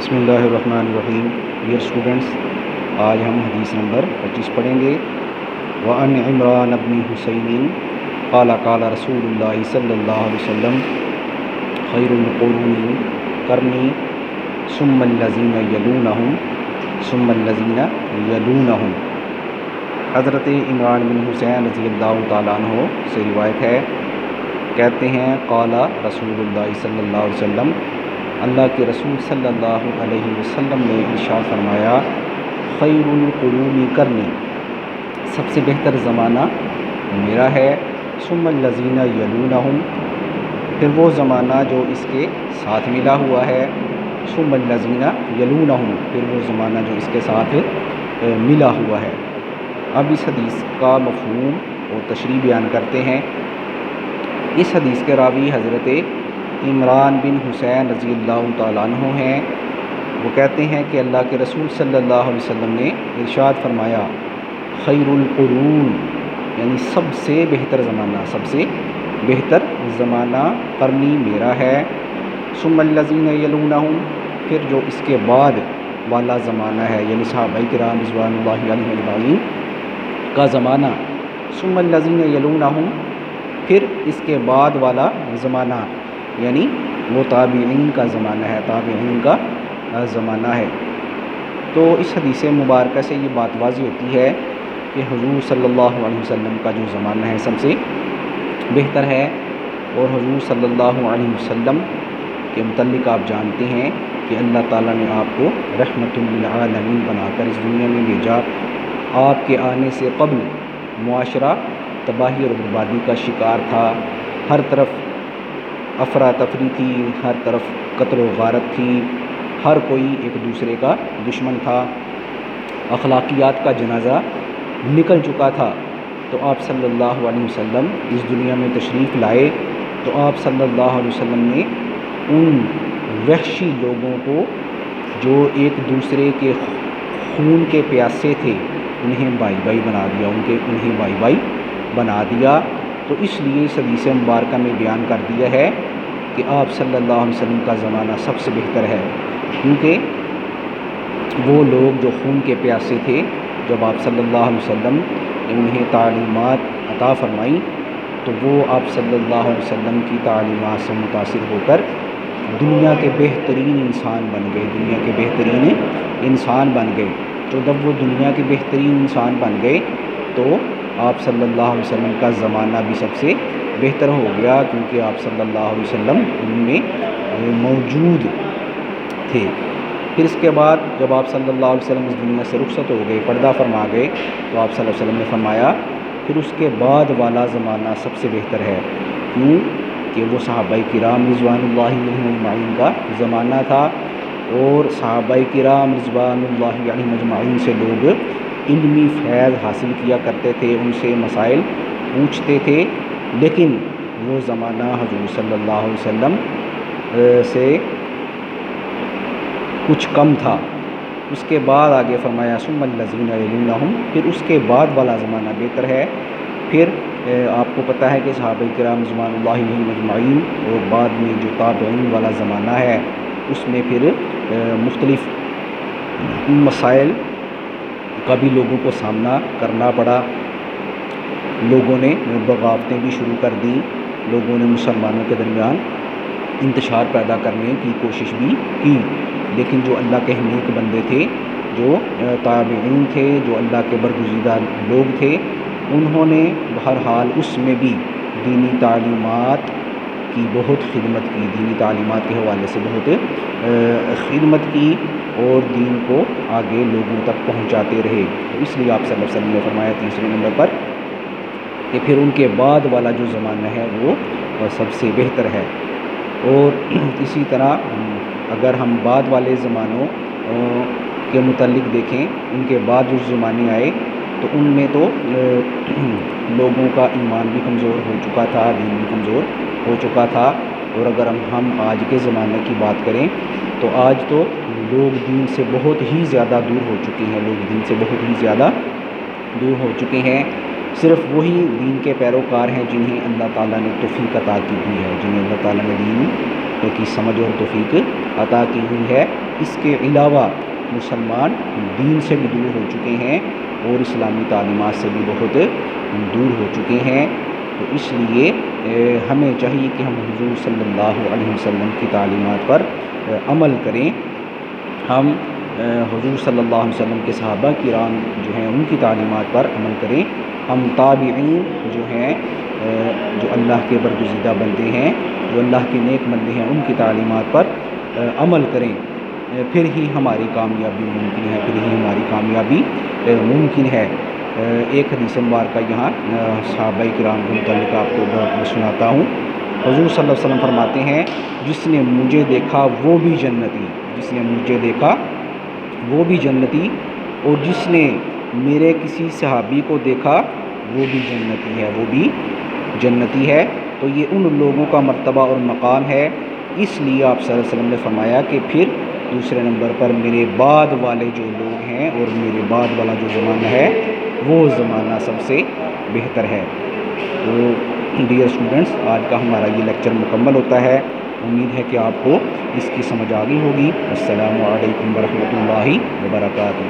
بسم اللہ الرحمن الرحیم۔ ڈیئر اسٹوڈنٹس، آج ہم حدیث نمبر 25 پڑھیں گے۔ وعن عمران بن حسین قال قال رسول اللہ صلی اللہ علیہ وسلم خیر القرون قرنی ثم الذین یلونہم ثم الذین یلونہم۔ حضرت عمران بن حسین رضی اللہ تعالیٰ عنہ سے روایت ہے، کہتے ہیں قال رسول اللہ صلی اللہ علیہ وسلم، اللہ کے رسول صلی اللہ علیہ وسلم نے ارشاد فرمایا، خیر القرون قرنی، سب سے بہتر زمانہ میرا ہے، ثم الذین یلونہم، پھر وہ زمانہ جو اس کے ساتھ ملا ہوا ہے، ثم الذین یلونہم، پھر وہ زمانہ جو اس کے ساتھ ملا ہوا ہے۔ اب اس حدیث کا مفہوم اور تشریح بیان کرتے ہیں۔ اس حدیث کے راوی حضرت عمران بن حسین رضی اللہ تعالیٰ عنہ ہیں۔ وہ کہتے ہیں کہ اللہ کے رسول صلی اللہ علیہ وسلم نے ارشاد فرمایا، خیر القرون، یعنی سب سے بہتر زمانہ، سب سے بہتر زمانہ قرنی میرا ہے، ثم الذین یلونہم، پھر جو اس کے بعد والا زمانہ ہے، یعنی صحابہ کرام رضوان اللہ علیہم اجمعین کا زمانہ، ثم الذین یلونہم، پھر اس کے بعد والا زمانہ یعنی وہ تابعین کا زمانہ ہے، تابعین کا زمانہ ہے۔ تو اس حدیث مبارکہ سے یہ بات واضح ہوتی ہے کہ حضور صلی اللہ علیہ وسلم کا جو زمانہ ہے سب سے بہتر ہے، اور حضور صلی اللہ علیہ وسلم کے متعلق آپ جانتے ہیں کہ اللہ تعالیٰ نے آپ کو رحمت للعالمین بنا کر اس دنیا میں بھیجا۔ آپ کے آنے سے قبل معاشرہ تباہی اور بربادی کا شکار تھا، ہر طرف افراتفری تھی، ہر طرف قتل و غارت تھی، ہر کوئی ایک دوسرے کا دشمن تھا، اخلاقیات کا جنازہ نکل چکا تھا۔ تو آپ صلی اللہ علیہ وسلم اس دنیا میں تشریف لائے، تو آپ صلی اللہ علیہ وسلم نے ان وحشی لوگوں کو جو ایک دوسرے کے خون کے پیاسے تھے انہیں بائی بائی بنا دیا، انہیں بائی بائی بنا دیا۔ تو اس لیے اس حدیث مبارکہ میں بیان کر دیا ہے کہ آپ صلی اللہ علیہ وسلم کا زمانہ سب سے بہتر ہے، کیونکہ وہ لوگ جو خون کے پیاسے تھے، جب آپ صلی اللہ علیہ وسلم نے انہیں تعلیمات عطا فرمائی تو وہ آپ صلی اللہ علیہ وسلم کی تعلیمات سے متاثر ہو کر دنیا کے بہترین انسان بن گئے، دنیا کے بہترین انسان بن گئے۔ تو جب وہ دنیا کے بہترین انسان بن گئے تو آپ صلی اللہ علیہ وسلم کا زمانہ بھی سب سے بہتر ہو گیا، کیونکہ آپ صلی اللہ علیہ وسلم ان میں موجود تھے۔ پھر اس کے بعد جب آپ صلی اللہ علیہ وسلم اس دنیا سے رخصت ہو گئے، پردہ فرما گئے، تو آپ صلی اللہ علیہ وسلم نے فرمایا پھر اس کے بعد والا زمانہ سب سے بہتر ہے، کیوں کہ وہ صحابہ کرام رضوان اللہ علیہم اجمعین کا زمانہ تھا، اور صحابہ کرام رضوان اللہ علیہم اجمعین سے لوگ علمی فیض حاصل کیا کرتے تھے، ان سے مسائل پوچھتے تھے، لیکن وہ زمانہ حضور صلی اللہ علیہ وسلم سے کچھ کم تھا۔ اس کے بعد آگے فرمایا ثم الذین یلونہم، پھر اس کے بعد والا زمانہ بہتر ہے۔ پھر آپ کو پتہ ہے کہ صحابہ کرام رضوان اللہ علیہم اجمعین اور بعد میں جو تابعین والا زمانہ ہے اس میں پھر مختلف مسائل کا بھی لوگوں کو سامنا کرنا پڑا، لوگوں نے بغاوتیں بھی شروع کر دیں، لوگوں نے مسلمانوں کے درمیان انتشار پیدا کرنے کی کوشش بھی کی، لیکن جو اللہ کے نیک بندے تھے، جو تابعین تھے، جو اللہ کے برگزیدہ لوگ تھے، انہوں نے بہرحال اس میں بھی دینی تعلیمات کی بہت خدمت کی، دینی تعلیمات کے حوالے سے بہت خدمت کی اور دین کو آگے لوگوں تک پہنچاتے رہے۔ تو اس لیے آپ صلی اللہ علیہ وسلم نے فرمایا تیسرے نمبر پر کہ پھر ان کے بعد والا جو زمانہ ہے وہ سب سے بہتر ہے۔ اور اسی طرح اگر ہم بعد والے زمانوں کے متعلق دیکھیں، ان کے بعد جو زمانے آئے تو ان میں تو لوگوں کا ایمان بھی کمزور ہو چکا تھا، دین بھی کمزور ہو چکا تھا، اور اگر ہم آج کے زمانے کی بات کریں تو آج تو لوگ دین سے بہت ہی زیادہ دور ہو چکے ہیں، لوگ دین سے بہت ہی زیادہ دور ہو چکے ہیں۔ صرف وہی دین کے پیروکار ہیں جنہیں اللہ تعالیٰ نے توفیق عطا کی ہوئی ہے، جنہیں اللہ تعالیٰ نے دین کی سمجھ اور توفیق عطا کی ہوئی ہے۔ اس کے علاوہ مسلمان دین سے بھی دور ہو چکے ہیں اور اسلامی تعلیمات سے بھی بہت دور ہو چکے ہیں۔ تو اس لیے ہمیں چاہیے کہ ہم حضور صلی اللہ علیہ وسلم کی تعلیمات پر عمل کریں۔ ہم حضور صلی اللہ علیہ وسلم کے صحابہ کرام جو ہیں ان کی تعلیمات پر عمل کریں۔ ہم تابعین جو ہیں جو اللہ کے برگزیدہ بندے ہیں، جو اللہ کے نیک بندے ہیں، ان کی تعلیمات پر عمل کریں، پھر ہی ہماری کامیابی ممکن ہے، پھر ہی ہماری کامیابی ممکن ہے۔ ایک حدیث مبارکہ یہاں صحابہ کرام کے متعلق آپ کو سناتا ہوں۔ حضور صلی اللہ علیہ وسلم فرماتے ہیں، جس نے مجھے دیکھا وہ بھی جنتی، جس نے مجھے دیکھا وہ بھی جنتی، اور جس نے میرے کسی صحابی کو دیکھا وہ بھی جنتی ہے، وہ بھی جنتی ہے۔ تو یہ ان لوگوں کا مرتبہ اور مقام ہے۔ اس لیے آپ صلی اللہ علیہ وسلم نے فرمایا کہ پھر دوسرے نمبر پر میرے بعد والے جو لوگ ہیں اور میرے بعد والا جو زمانہ ہے وہ زمانہ سب سے بہتر ہے۔ تو ڈیئر اسٹوڈنٹس، آج کا ہمارا یہ لیکچر مکمل ہوتا ہے۔ امید ہے کہ آپ کو اس کی سمجھ آ گئی ہوگی۔ السلام علیکم ورحمۃ اللہ وبرکاتہ۔